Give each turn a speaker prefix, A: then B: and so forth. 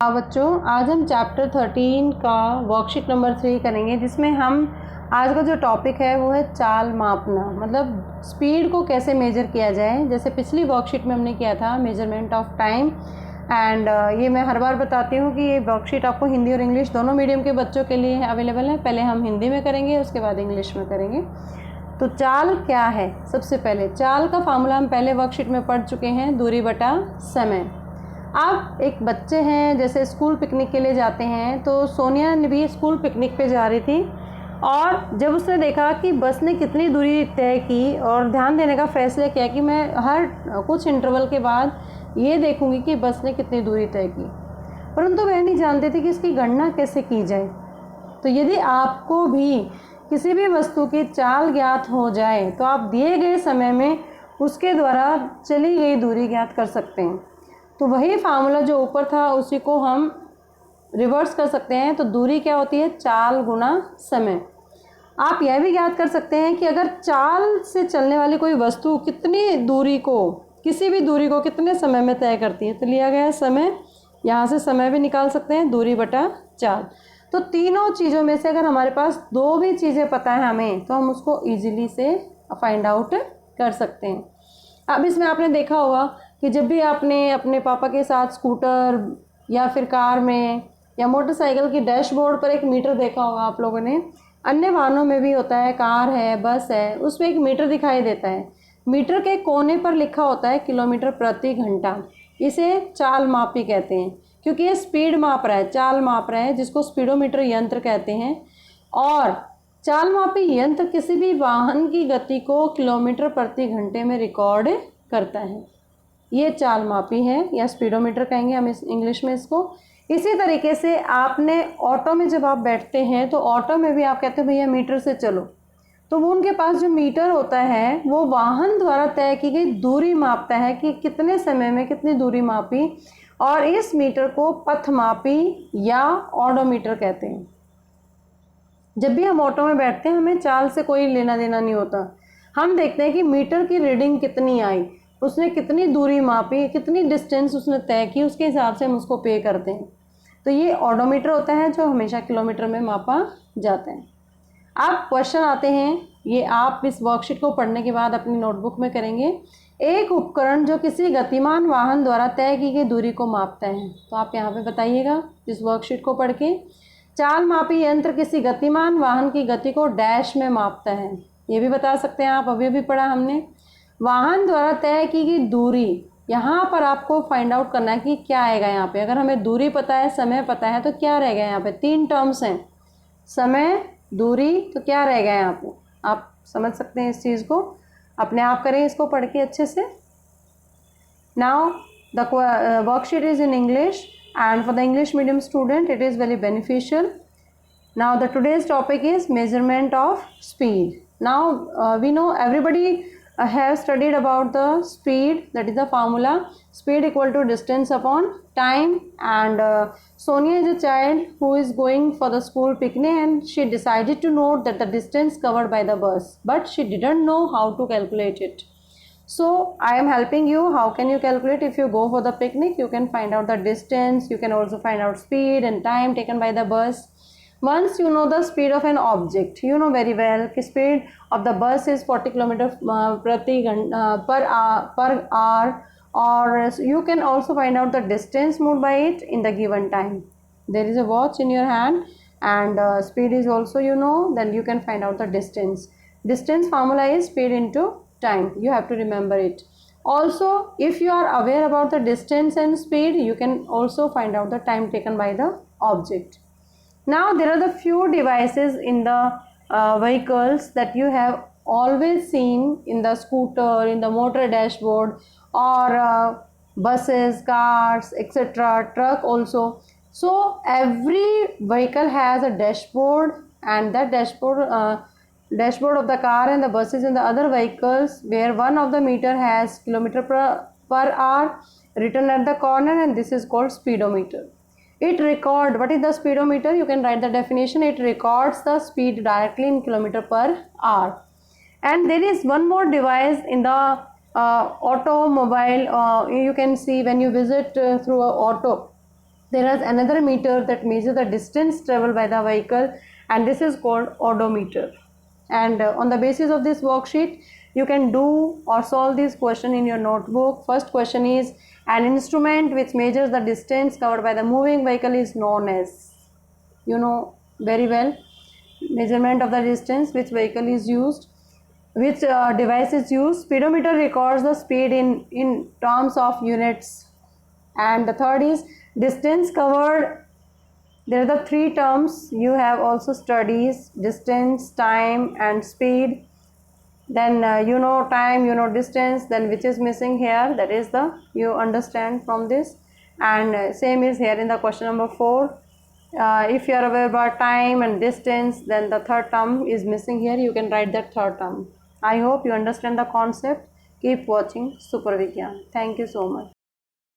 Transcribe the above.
A: हाँ बच्चों, आज हम चैप्टर 13 का वर्कशीट नंबर 3 करेंगे, जिसमें हम आज का जो टॉपिक है वो है चाल मापना। मतलब स्पीड को कैसे मेजर किया जाए। जैसे पिछली वर्कशीट में हमने किया था मेजरमेंट ऑफ टाइम। एंड ये मैं हर बार बताती हूँ कि ये वर्कशीट आपको हिंदी और इंग्लिश दोनों मीडियम के बच्चों के लिए अवेलेबल है। पहले हम हिंदी में करेंगे, उसके बाद इंग्लिश में करेंगे। तो चाल क्या है? सबसे पहले चाल का फार्मूला हम पहले वर्कशीट में पढ़ चुके हैं, दूरी बटा समय। आप एक बच्चे हैं, जैसे स्कूल पिकनिक के लिए जाते हैं, तो सोनिया ने भी स्कूल पिकनिक पे जा रही थी और जब उसने देखा कि बस ने कितनी दूरी तय की और ध्यान देने का फैसला किया कि मैं हर कुछ इंटरवल के बाद ये देखूंगी कि बस ने कितनी दूरी तय की, परंतु वह नहीं जानते थे कि इसकी गणना कैसे की जाए। तो यदि आपको भी किसी भी वस्तु की चाल ज्ञात हो जाए तो आप दिए गए समय में उसके द्वारा चली गई दूरी ज्ञात कर सकते हैं। तो वही फार्मूला जो ऊपर था उसी को हम रिवर्स कर सकते हैं। तो दूरी क्या होती है? चाल गुना समय। आप यह भी ज्ञात कर सकते हैं कि अगर चाल से चलने वाली कोई वस्तु कितनी दूरी को, किसी भी दूरी को कितने समय में तय करती है, तो लिया गया है समय, यहाँ से समय भी निकाल सकते हैं, दूरी बटा चाल। तो तीनों चीज़ों में से अगर हमारे पास दो भी चीज़ें पता है हमें, तो हम उसको ईजिली से फाइंड आउट कर सकते हैं। अब इसमें आपने देखा होगा कि जब भी आपने अपने पापा के साथ स्कूटर या फिर कार में या मोटरसाइकिल की डैशबोर्ड पर एक मीटर देखा होगा आप लोगों ने। अन्य वाहनों में भी होता है, कार है, बस है, उसमें एक मीटर दिखाई देता है। मीटर के कोने पर लिखा होता है किलोमीटर प्रति घंटा। इसे चाल मापी कहते हैं, क्योंकि ये स्पीड माप रहा है, चाल माप रहा है, जिसको स्पीडोमीटर यंत्र कहते हैं। और चाल मापी यंत्र किसी भी वाहन की गति को किलोमीटर प्रति घंटे में रिकॉर्ड करता है। ये चाल मापी है, या स्पीडोमीटर कहेंगे हम इस इंग्लिश में इसको। इसी तरीके से आपने ऑटो में जब आप बैठते हैं तो ऑटो में भी आप कहते हैं भैया मीटर से चलो, तो वो उनके पास जो मीटर होता है वो वाहन द्वारा तय की गई दूरी मापता है कि कितने समय में कितनी दूरी मापी, और इस मीटर को पथ मापी या ऑडोमीटर कहते हैं। जब भी हम ऑटो में बैठते हैं हमें चाल से कोई लेना देना नहीं होता। हम देखते हैं कि मीटर की रीडिंग कितनी आई, उसने कितनी दूरी मापी, कितनी डिस्टेंस उसने तय की, उसके हिसाब से हम उसको पे करते हैं। तो ये ऑडोमीटर होता है जो हमेशा किलोमीटर में मापा जाता है। अब क्वेश्चन आते हैं, ये आप इस वर्कशीट को पढ़ने के बाद अपनी नोटबुक में करेंगे। एक उपकरण जो किसी गतिमान वाहन द्वारा तय की गई दूरी को मापता है, तो आप यहाँ पे बताइएगा इस वर्कशीट को पढ़ के। चाल मापी यंत्र किसी गतिमान वाहन की गति को डैश में मापता है, ये भी बता सकते हैं आप, अभी पढ़ा हमने। वाहन द्वारा तय की गई दूरी, यहाँ पर आपको फाइंड आउट करना है कि क्या आएगा यहाँ पे। अगर हमें दूरी पता है, समय पता है, तो क्या रहेगा यहाँ पे? तीन टर्म्स हैं, समय, दूरी, तो क्या रहेगा यहाँ पे? आप समझ सकते हैं इस चीज़ को, अपने आप करें इसको पढ़ के अच्छे से। Now the worksheet is in English and for the English medium student it is very beneficial. Now the today's topic is measurement of speed. Now we know everybody have studied about the speed, that is the formula, speed equal to distance upon time. And Sonia is a child who is going for the school picnic and she decided to note that the distance covered by the bus, but she didn't know how to calculate it. So I am helping you. How can you calculate? If you go for the picnic, you can find out the distance, you can also find out speed and time taken by the bus. Once you know the speed of an object, you know very well the speed of the bus is 40 km per hour, or you can also find out the distance moved by it in the given time. There is a watch in your hand and speed is also, you know, then you can find out the distance. Distance formula is speed into time, you have to remember it. Also, if you are aware about the distance and speed, you can also find out the time taken by the object. Now there are the few devices in the vehicles that you have always seen in the scooter, in the motor dashboard, or buses, cars, etc., truck also. So every vehicle has a dashboard, and that dashboard of the car and the buses and the other vehicles, where one of the meter has kilometer per hour written at the corner, and this is called speedometer. It record, what is the speedometer? You can write the definition. It records the speed directly in kilometer per hour. And there is one more device in the automobile. You can see when you visit through a auto, There is another meter that measures the distance traveled by the vehicle, and this is called odometer. And on the basis of this worksheet, you can do or solve this question in your notebook. First question is, an instrument which measures the distance covered by the moving vehicle is known as, you know very well, measurement of the distance, which vehicle is used, which device is used. Speedometer records the speed in terms of units. And the third is distance covered. There are the three terms you have also studies: distance, time, and speed. Then you know time, you know distance, then which is missing here, that is the, you understand from this. And same is here in the question number 4. If you are aware about time and distance, then the third term is missing here, you can write that third term. I hope you understand the concept. Keep watching Super Vigyan. Thank you so much.